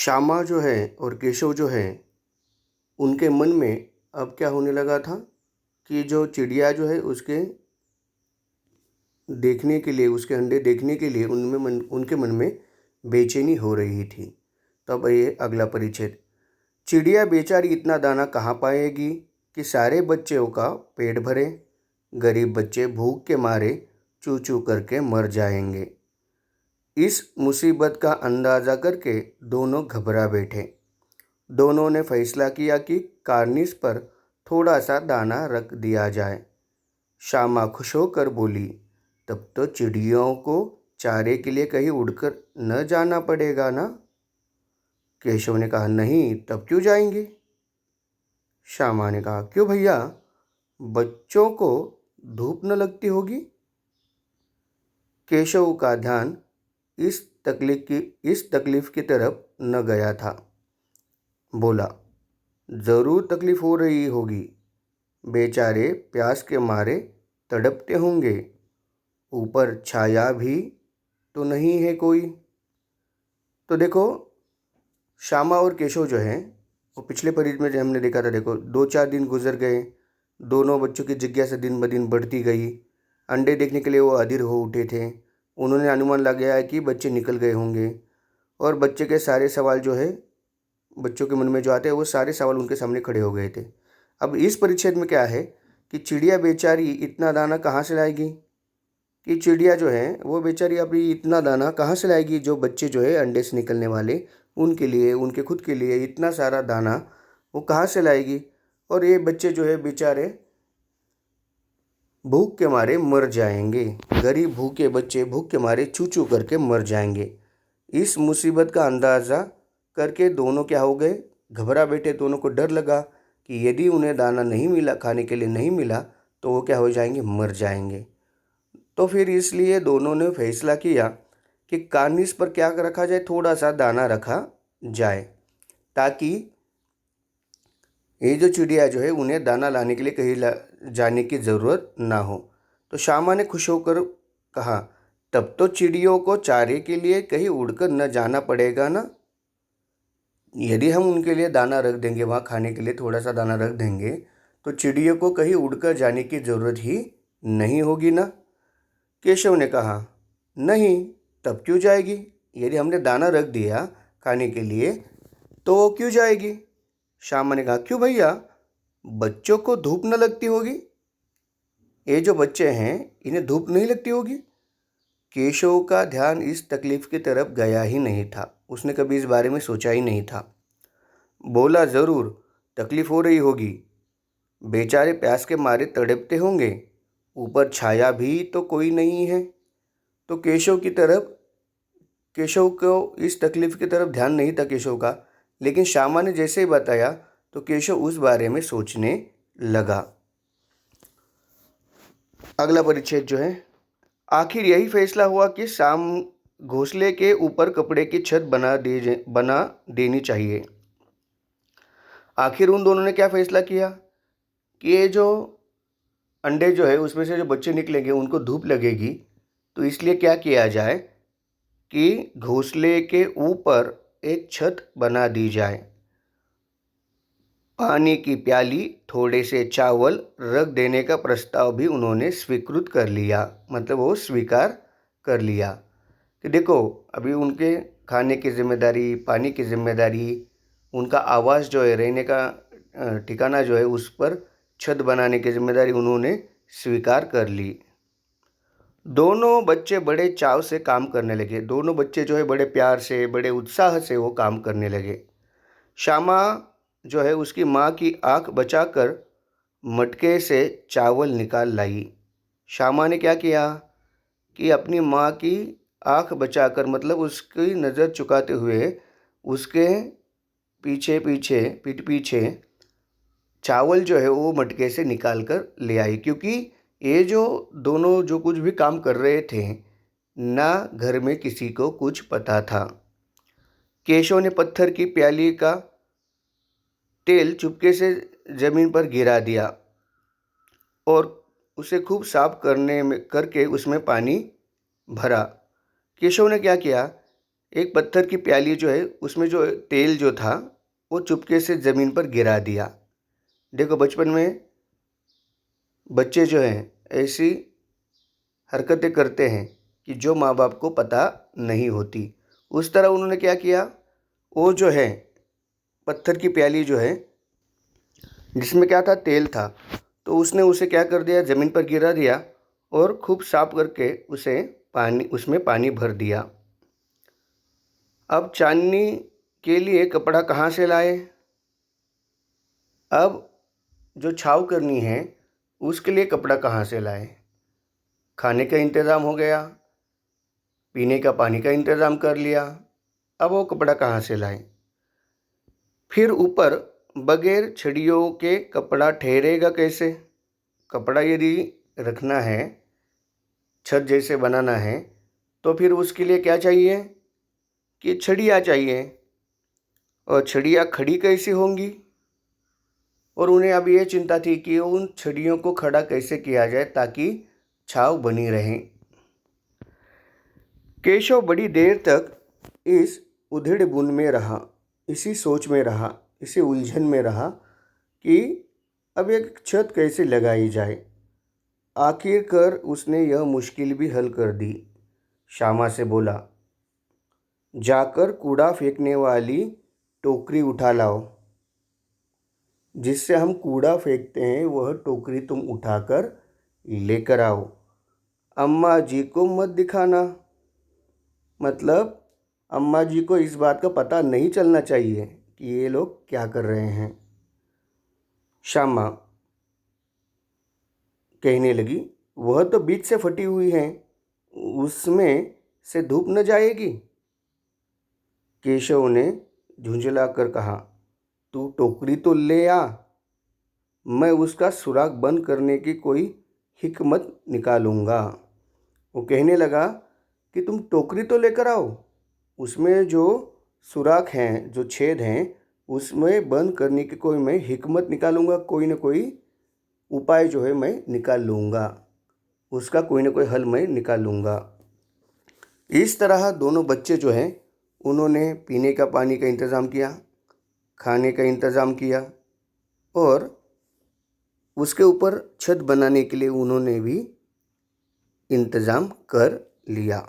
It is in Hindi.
श्यामा जो है और केशव जो है, उनके मन में अब क्या होने लगा था कि जो चिड़िया जो है उसके देखने के लिए, उसके अंडे देखने के लिए उनके मन में बेचैनी हो रही थी। तब ये अगला परिच्छेद। चिड़िया बेचारी इतना दाना कहाँ पाएगी कि सारे बच्चों का पेट भरे। गरीब बच्चे भूख के मारे चू चू करके मर जाएंगे। इस मुसीबत का अंदाज़ा करके दोनों घबरा बैठे। दोनों ने फैसला किया कि कार्निस पर थोड़ा सा दाना रख दिया जाए। श्यामा खुश होकर बोली, तब तो चिड़ियों को चारे के लिए कहीं उड़कर न जाना पड़ेगा ना। केशव ने कहा, नहीं, तब क्यों जाएंगे। श्यामा ने कहा, क्यों भैया, बच्चों को धूप न लगती होगी। केशव का ध्यान इस तकलीफ की तरफ न गया था। बोला, ज़रूर तकलीफ़ हो रही होगी। बेचारे प्यास के मारे तड़पते होंगे। ऊपर छाया भी तो नहीं है कोई। तो देखो, श्यामा और केशव जो हैं वो पिछले परिचय में जो हमने देखा था, देखो 2-4 दिन गुजर गए। दोनों बच्चों की जिज्ञासा दिन ब दिन बढ़ती गई। अंडे देखने के लिए वो अधीर हो उठे थे। उन्होंने अनुमान लगाया कि बच्चे निकल गए होंगे और बच्चे के सारे सवाल जो है, बच्चों के मन में जो आते हैं वो सारे सवाल उनके सामने खड़े हो गए थे। अब इस परिच्छेद में क्या है कि चिड़िया बेचारी इतना दाना कहाँ से लाएगी, कि चिड़िया जो है वो बेचारी अभी इतना दाना कहाँ से लाएगी, जो बच्चे जो है अंडे से निकलने वाले उनके लिए, उनके खुद के लिए इतना सारा दाना वो कहाँ से लाएगी। और ये बच्चे जो है बेचारे भूख के मारे मर जाएंगे। गरीब भूखे बच्चे भूख के मारे चू चू करके मर जाएंगे। इस मुसीबत का अंदाज़ा करके दोनों क्या हो गए, घबरा बैठे। दोनों को डर लगा कि यदि उन्हें दाना नहीं मिला, खाने के लिए नहीं मिला, तो वो क्या हो जाएंगे, मर जाएंगे। तो फिर इसलिए दोनों ने फैसला किया कि कार्निस पर क्या रखा जाए, थोड़ा सा दाना रखा जाए, ताकि ये जो चिड़िया जो है उन्हें दाना लाने के लिए कहीं जाने की ज़रूरत ना हो। तो श्यामा ने खुश होकर कहा, तब तो चिड़ियों को चारे के लिए कहीं उड़कर न जाना पड़ेगा ना। यदि हम उनके लिए दाना रख देंगे, वहाँ खाने के लिए थोड़ा सा दाना रख देंगे, तो चिड़ियों को कहीं उड़कर जाने की ज़रूरत ही नहीं होगी ना। केशव ने कहा, नहीं, तब क्यों जाएगी। यदि हमने दाना रख दिया खाने के लिए तो वो क्यों जाएगी। श्यामा ने कहा, क्यों भैया, बच्चों को धूप न लगती होगी। ये जो बच्चे हैं इन्हें धूप नहीं लगती होगी। केशव का ध्यान इस तकलीफ की तरफ गया ही नहीं था। उसने कभी इस बारे में सोचा ही नहीं था। बोला, ज़रूर तकलीफ़ हो रही होगी। बेचारे प्यास के मारे तड़पते होंगे। ऊपर छाया भी तो कोई नहीं है। तो केशव को इस तकलीफ़ की तरफ ध्यान नहीं था केशव का। लेकिन श्यामा ने जैसे ही बताया तो केशव उस बारे में सोचने लगा। अगला परिच्छेद जो है, आखिर यही फैसला हुआ कि शाम घोंसले के ऊपर कपड़े की छत बना देनी चाहिए। आखिर उन दोनों ने क्या फैसला किया कि ये जो अंडे जो है उसमें से जो बच्चे निकलेंगे उनको धूप लगेगी। तो इसलिए क्या किया जाए कि घोंसले के ऊपर एक छत बना दी जाए। पानी की प्याली, थोड़े से चावल रख देने का प्रस्ताव भी उन्होंने स्वीकृत कर लिया। मतलब वो स्वीकार कर लिया कि देखो, अभी उनके खाने की जिम्मेदारी, पानी की जिम्मेदारी, उनका आवास जो है, रहने का ठिकाना जो है, उस पर छत बनाने की जिम्मेदारी उन्होंने स्वीकार कर ली। दोनों बच्चे बड़े चाव से काम करने लगे। दोनों बच्चे जो है बड़े प्यार से, बड़े उत्साह से वो काम करने लगे। श्यामा जो है उसकी माँ की आँख बचाकर मटके से चावल निकाल लाई। श्यामा ने क्या किया कि अपनी माँ की आँख बचाकर, मतलब उसकी नज़र चुकाते हुए, उसके पीठ पीछे चावल जो है वो मटके से निकाल कर ले आई। क्योंकि ये जो दोनों जो कुछ भी काम कर रहे थे ना, घर में किसी को कुछ पता था। केशव ने पत्थर की प्याली का तेल चुपके से ज़मीन पर गिरा दिया और उसे खूब साफ करके उसमें पानी भरा। केशव ने क्या किया एक पत्थर की प्याली जो है उसमें जो तेल जो था वो चुपके से ज़मीन पर गिरा दिया। देखो बचपन में बच्चे जो हैं ऐसी हरकतें करते हैं कि जो माँ बाप को पता नहीं होती। उस तरह उन्होंने क्या किया, वो जो है पत्थर की प्याली जो है जिसमें क्या था, तेल था, तो उसने उसे क्या कर दिया, ज़मीन पर गिरा दिया और खूब साफ करके उसमें पानी भर दिया। अब चांदनी के लिए कपड़ा कहाँ से लाए? अब जो छाव करनी है उसके लिए कपड़ा कहाँ से लाए? खाने का इंतज़ाम हो गया, पीने का पानी का इंतज़ाम कर लिया, अब वो कपड़ा कहाँ से लाए? फिर ऊपर बगैर छड़ियों के कपड़ा ठहरेगा कैसे? कपड़ा यदि रखना है, छत जैसे बनाना है, तो फिर उसके लिए क्या चाहिए कि छड़ियाँ चाहिए। और छड़ियाँ खड़ी कैसी होंगी? और उन्हें अब ये चिंता थी कि उन छड़ियों को खड़ा कैसे किया जाए ताकि छाव बनी रहे। केशव बड़ी देर तक इस उधेड़ बुन में रहा, इसी सोच में रहा, इसी उलझन में रहा कि अब एक छत कैसे लगाई जाए। आखिरकार उसने यह मुश्किल भी हल कर दी। श्यामा से बोला, जाकर कूड़ा फेंकने वाली टोकरी उठा लाओ। जिससे हम कूड़ा फेंकते हैं वह टोकरी तुम उठाकर लेकर आओ। अम्मा जी को मत दिखाना, मतलब अम्मा जी को इस बात का पता नहीं चलना चाहिए कि ये लोग क्या कर रहे हैं। श्यामा कहने लगी, वह तो बीच से फटी हुई है, उसमें से धूप न जाएगी। केशव ने झुंझला कर कहा, तू टोकरी तो ले आ, मैं उसका सुराख बंद करने की कोई हिकमत निकालूंगा। वो कहने लगा कि तुम टोकरी तो लेकर आओ, उसमें जो सुराख हैं, जो छेद हैं, उसमें बंद करने की कोई मैं हिकमत निकालूंगा, कोई ना कोई उपाय जो है मैं निकाल लूँगा, उसका कोई ना कोई हल मैं निकाल लूँगा। इस तरह दोनों बच्चे जो हैं उन्होंने पीने का पानी का इंतज़ाम किया, खाने का इंतज़ाम किया और उसके ऊपर छत बनाने के लिए उन्होंने भी इंतज़ाम कर लिया।